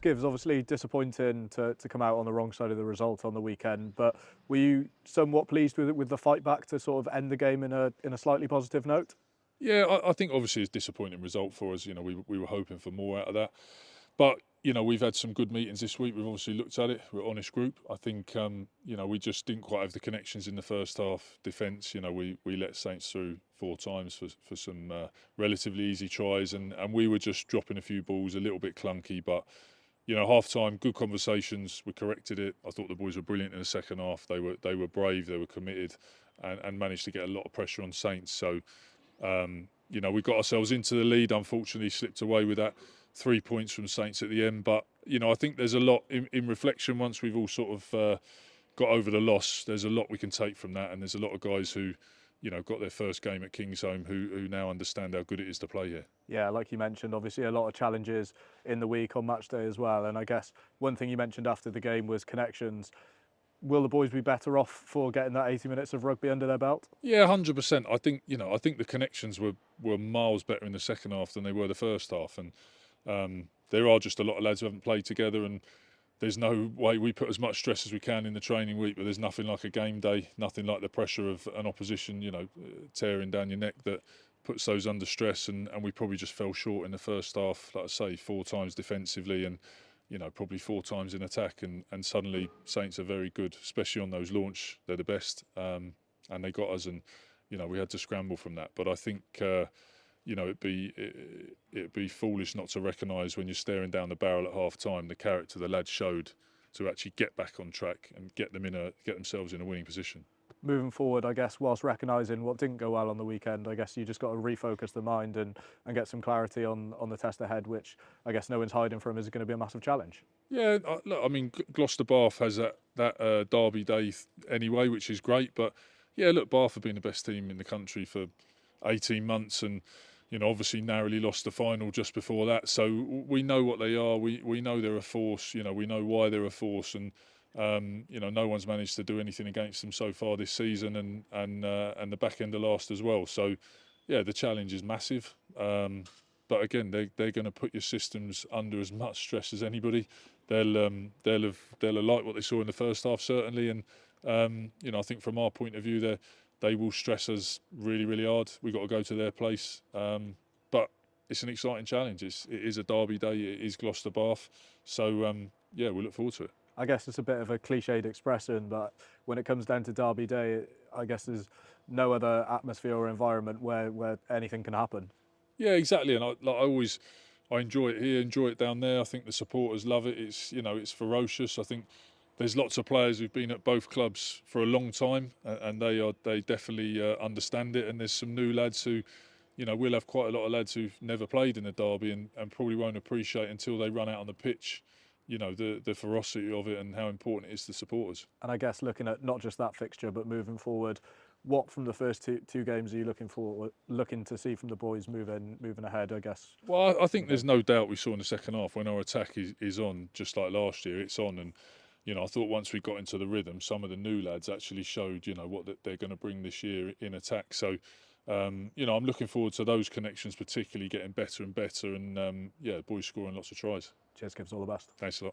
Skivs, obviously disappointing to come out on the wrong side of the result on the weekend, but were you somewhat pleased with the fight back to sort of end the game in a slightly positive note? Yeah, I think obviously it's a disappointing result for us. We were hoping for more out of that. But, we've had some good meetings this week. We've obviously looked at it. We're an honest group. I think, we just didn't quite have the connections in the first half defence. We let Saints through 4 times for some relatively easy tries, and we were just dropping a few balls, a little bit clunky. But, half time, good conversations. We corrected it. I thought the boys were brilliant in the second half. They were brave, they were committed, and managed to get a lot of pressure on Saints. So, we got ourselves into the lead, unfortunately slipped away with that 3 points from Saints at the end. But, I think there's a lot in reflection once we've all sort of got over the loss. There's a lot we can take from that, and there's a lot of guys who, got their first game at Kingsholm who now understand how good it is to play here. Yeah, like you mentioned, obviously a lot of challenges in the week on match day as well. And I guess one thing you mentioned after the game was connections. Will the boys be better off for getting that 80 minutes of rugby under their belt? Yeah, 100%. I think the connections were miles better in the second half than they were the first half, and there are just a lot of lads who haven't played together, and there's no way we put as much stress as we can in the training week, but there's nothing like a game day, nothing like the pressure of an opposition, tearing down your neck that puts those under stress, and we probably just fell short in the first half, like I say, 4 times defensively and probably 4 times in attack, and suddenly Saints are very good, especially on those launch. They're the best, and they got us, and we had to scramble from that. But I think it'd be foolish not to recognise when you're staring down the barrel at half time the character the lads showed to actually get back on track and get themselves in a winning position. Moving forward, I guess, whilst recognising what didn't go well on the weekend, I guess you just got to refocus the mind and get some clarity on the test ahead, which I guess no one's hiding from is going to be a massive challenge. Yeah, look, I mean, Gloucester Bath has that derby day anyway, which is great. But yeah, look, Bath have been the best team in the country for 18 months, and obviously narrowly lost the final just before that. So we know what they are. We know they're a force. We know why they're a force, and no one's managed to do anything against them so far this season, and the back end of last as well. So yeah, the challenge is massive. But again, they're going to put your systems under as much stress as anybody. They'll have liked what they saw in the first half certainly, and I think from our point of view, they will stress us really, really hard. We've got to go to their place, but it's an exciting challenge. It is a derby day. It is Gloucester Bath, so yeah, we look forward to it. I guess it's a bit of a cliched expression, but when it comes down to Derby Day, I guess there's no other atmosphere or environment where anything can happen. Yeah, exactly. And I enjoy it here, enjoy it down there. I think the supporters love it. It's ferocious. I think there's lots of players who've been at both clubs for a long time, and they definitely understand it. And there's some new lads who, we'll have quite a lot of lads who've never played in a derby and probably won't appreciate until they run out on the pitch, the ferocity of it and how important it is to supporters. And I guess looking at not just that fixture, but moving forward, what from the first two games are you looking to see from the boys moving ahead? I guess. Well, I think there's no doubt we saw in the second half when our attack is on, just like last year, it's on. And I thought once we got into the rhythm, some of the new lads actually showed what they're going to bring this year in attack. So I'm looking forward to those connections particularly getting better and better, and yeah, boys scoring lots of tries. Cheers, Gibbs, all the best. Thanks a lot.